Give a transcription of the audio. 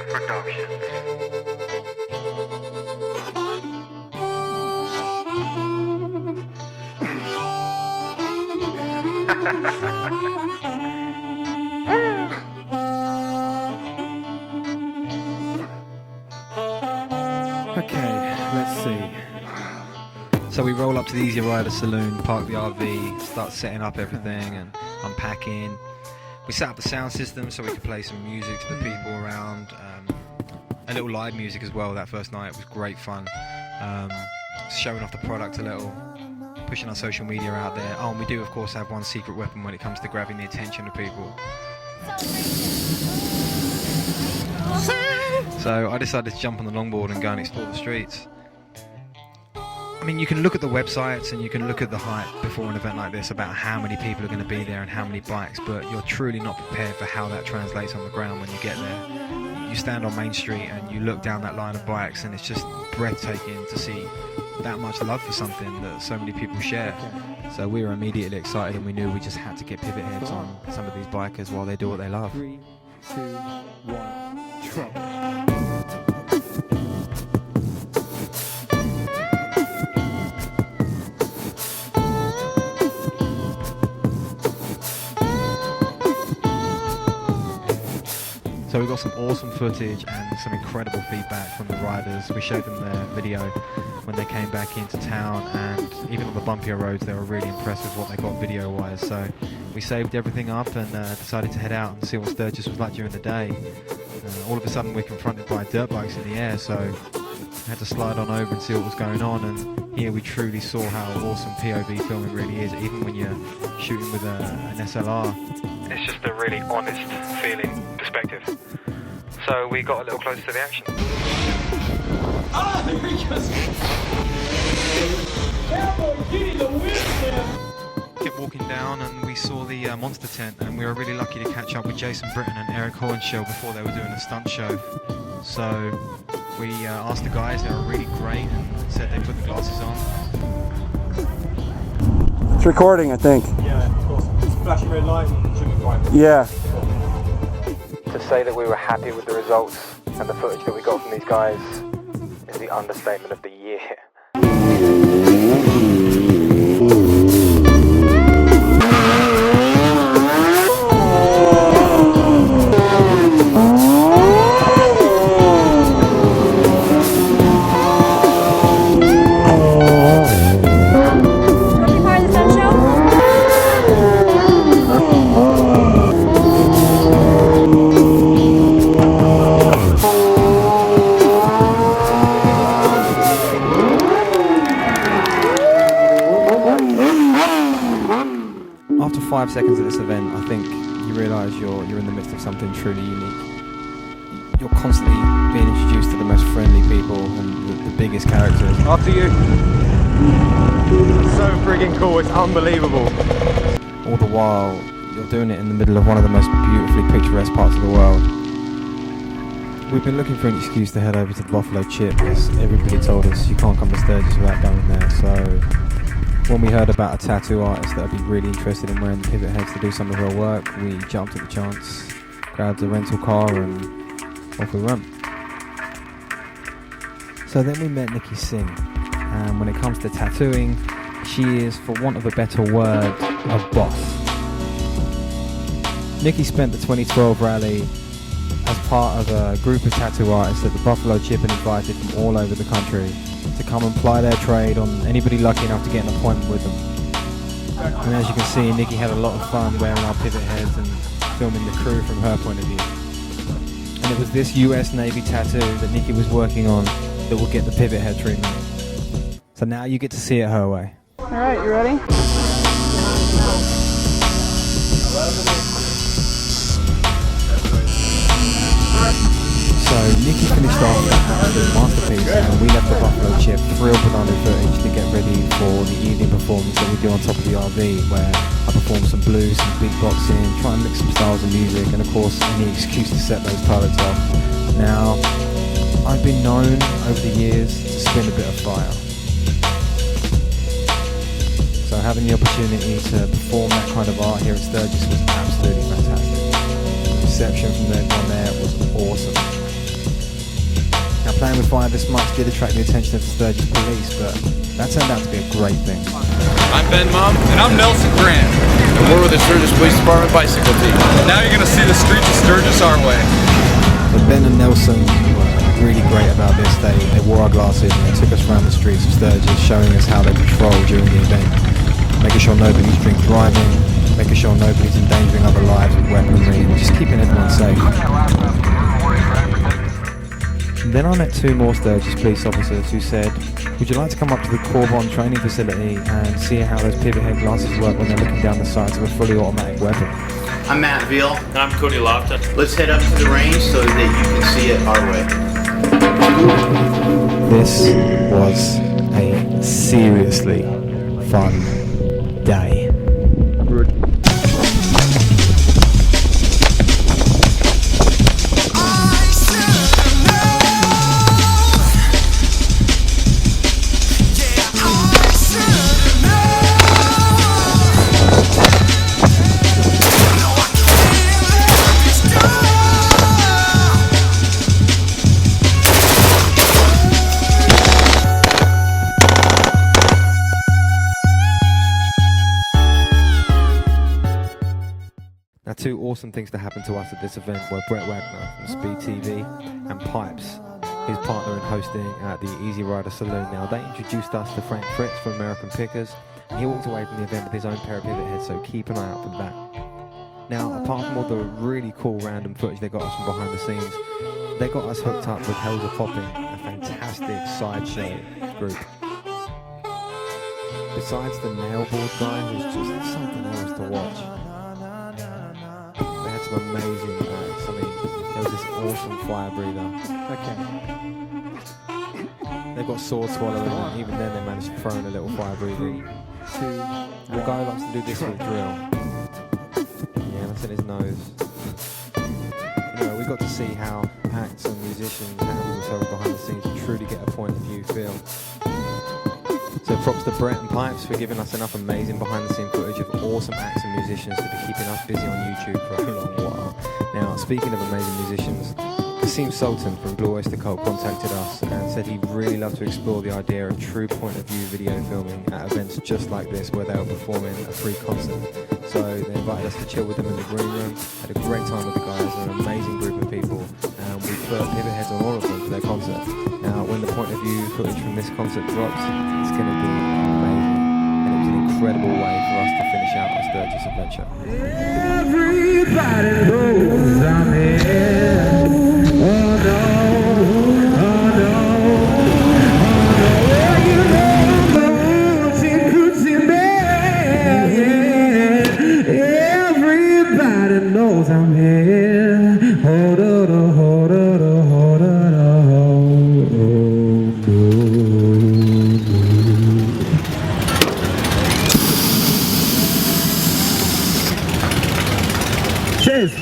Productions. Okay, let's see. So we roll up to the Easy Rider Saloon, park the RV, start setting up everything and unpacking. We set up the sound system so we could play some music to the people around. A little live music as well that first night. It was great fun. Showing off the product a little, pushing our social media out there. Oh, and we do of course have one secret weapon when it comes to grabbing the attention of people. So I decided to jump on the longboard and go and explore the streets. I mean, you can look at the websites and you can look at the hype before an event like this about how many people are going to be there and how many bikes, but you're truly not prepared for how that translates on the ground when you get there. You stand on Main Street and you look down that line of bikes and it's just breathtaking to see that much love for something that so many people share. So we were immediately excited and we knew we just had to get pivot heads on some of these bikers while they do what they love. 3, 2, 1, trouble. So we got some awesome footage and some incredible feedback from the riders. We showed them their video when they came back into town, and even on the bumpier roads they were really impressed with what they got video wise. So we saved everything up and decided to head out and see what Sturgis was like during the day. All of a sudden we're confronted by dirt bikes in the air, so we had to slide on over and see what was going on, and here we truly saw how awesome POV filming really is, even when you're shooting with an SLR. It's just a really honest feeling perspective. So we got a little closer to the action. Ah, there he goes. Cowboy Kitty, the whip. Kept walking down and we saw the monster tent, and we were really lucky to catch up with Jason Britton and Eric Hornshaw before they were doing a stunt show. So we asked the guys, they were really great, and said they put the glasses on. It's recording, I think. Yeah, of course. It's flashing red light. Should be fine. Yeah. To say that we were happy with the results and the footage that we got from these guys is the understatement of the year. After 5 seconds of this event, I think you realise you're in the midst of something truly unique. You're constantly being introduced to the most friendly people and the biggest characters. After you. So friggin' cool, it's unbelievable. All the while, you're doing it in the middle of one of the most beautifully picturesque parts of the world. We've been looking for an excuse to head over to the Buffalo Chip, because everybody told us you can't come to Sturgis without going there, so when we heard about a tattoo artist that would be really interested in wearing the pivot heads to do some of her work, we jumped at the chance, grabbed a rental car and off we went. So then we met Nikki Singh, and when it comes to tattooing, she is, for want of a better word, a boss. Nikki spent the 2012 rally as part of a group of tattoo artists that the Buffalo Chip had invited from all over the country to come and ply their trade on anybody lucky enough to get an appointment with them. And as you can see, Nikki had a lot of fun wearing our pivot heads and filming the crew from her point of view. And it was this US Navy tattoo that Nikki was working on that will get the pivot head treatment. So now you get to see it her way. Alright, you ready? So Nikki finished off that absolute masterpiece, and we left the Buffalo Chip thrilled with our new footage to get ready for the evening performance that we do on top of the RV, where I perform some blues, some beatboxing, try and mix some styles of music, and of course any excuse to set those pilots off. Now, I've been known over the years to spin a bit of fire. So having the opportunity to perform that kind of art here at Sturgis was absolutely fantastic. The reception from everyone there was awesome. Playing with fire this much did attract the attention of the Sturgis police, but that turned out to be a great thing. I'm Ben Mum. And I'm Nelson Grant. And we're with the Sturgis Police Department bicycle team. Now you're gonna see the streets of Sturgis our way. But Ben and Nelson were really great about this. They wore our glasses and they took us around the streets of Sturgis, showing us how they patrol during the event, making sure nobody's drink driving, making sure nobody's endangering other lives with weaponry, and just keeping everyone safe. And then I met two more Sturgis police officers who said, would you like to come up to the Corbon training facility and see how those Pivothead glasses work when they're looking down the sights of a fully automatic weapon? I'm Matt Veal. And I'm Cody Lofton. Let's head up to the range so that you can see it our way. This was a seriously fun day. Now, two awesome things to happen to us at this event were Brett Wagner from Speed TV and Pipes, his partner in hosting at the Easy Rider Saloon. Now, they introduced us to Frank Fritz from American Pickers, and he walked away from the event with his own pair of pivot heads, so keep an eye out for that. Now, apart from all the really cool random footage they got us from behind the scenes, they got us hooked up with Hells Are Popping, a fantastic sideshow group. Besides the nailboard guy, who's just something else to watch. They had some amazing acts. I mean, there was this awesome fire breather. Okay. They've got sword swallowing, and even then they managed to throw in a little fire breathing. The guy who likes to do this with drill. Yeah, that's in his nose. You know, we got to see how acts and musicians handle themselves behind the scenes and truly get a point of view feel. So props to Brett and Pipes for giving us enough amazing behind the scene footage of awesome acts and musicians to be keeping us busy on YouTube for a long while. Now, speaking of amazing musicians, Kasim Sultan from Blue Oyster Cult contacted us and said he'd really love to explore the idea of true point of view video filming at events just like this where they were performing a free concert. So they invited us to chill with them in the green room, had a great time with the guys, an amazing group of people, and we put pivot heads on all of them for their concert. Now, when the point of view footage from this concert drops, it's going to be amazing, and it was an incredible way for us to finish out our Sturgis adventure. Everybody knows I'm here. Oh no, oh no, you know, everybody knows I'm here. Hold on, hold on, hold on, hold on. Cheers.